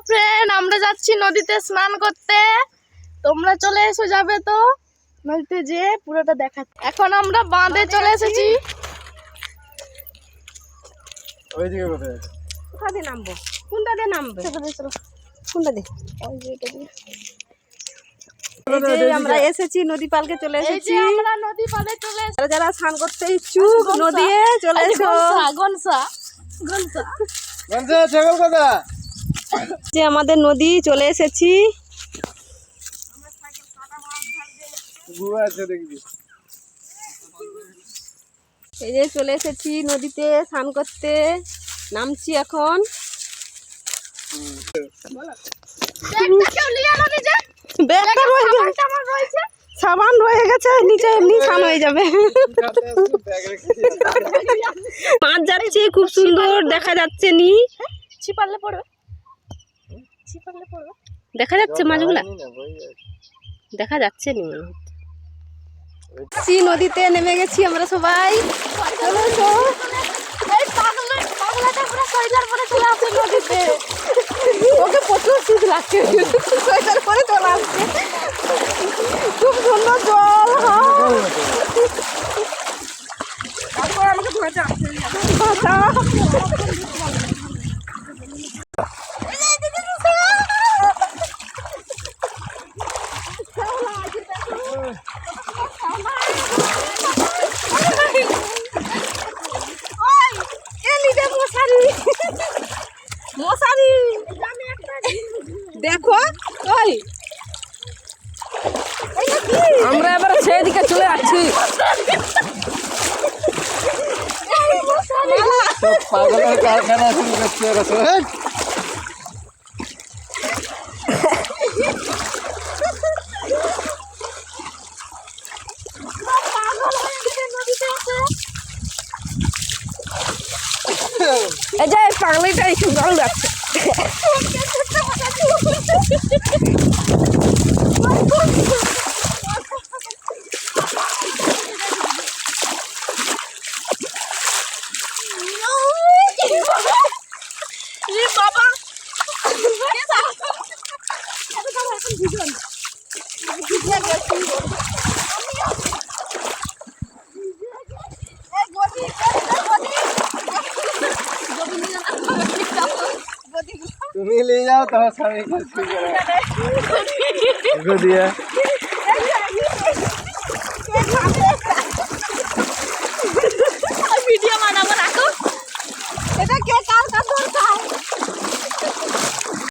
Friend, আমরা যাচ্ছি নদীতে স্নান করতে। তোমরা চলে এসো, যাবে তো নদীতে যে পুরোটা দেখা। এখন আমরা বাঁধে চলে এসেছি। ওইদিকে কোথায়? কোথা দিয়ে নামবো? কোনটা দিয়ে নামবো? কোনটা দিয়ে? এই যে আমরা এসেছি নদী পালকে চলে এই এসেছি। যে আমরা নদী পাড়ে চলে এসেছি। যারা স্নান করতে ইচ্ছুক নদীতে চলে এসো। গনসা গনসা গনসা ছাগল কথা। যে আমাদের নদী চলে এসেছি। গুয়া আছে দেখবি। এই যে চলে এসেছি নদীতে স্নান করতে, নামছি এখন। সাবান রয়ে গেছে নিচে, এমনি স্নান হয়ে যাবে। মাছ যাচ্ছে, খুব সুন্দর দেখা যাচ্ছে। নি ছিপালে পড়বে, ছিপালে পড়বে। দেখা যাচ্ছে মাছগুলা, দেখা যাচ্ছে নি মনে হচ্ছে। নদীতে নেমে গেছি আমরা সবাই। চলো তো। এই পাগলাটা পুরো সোয়েটার পরে চলে আসছে নদীতে। ওকে প্রচুর শীত লাগছে, সোয়েটার পরে চলে আসছে। খুব সুন্দর জল। তারপর আমাকে ধরেছে মশারি দেখো। ওই আমরা এবার সেদিকে চলে যাচ্ছি। পাগলের কারখানা শুরু করছে ওরা তো। এই যে পাগলিটা একটু জল যাচ্ছে। তুমি নিয়ে যাও তোমার স্বামী দিয়ে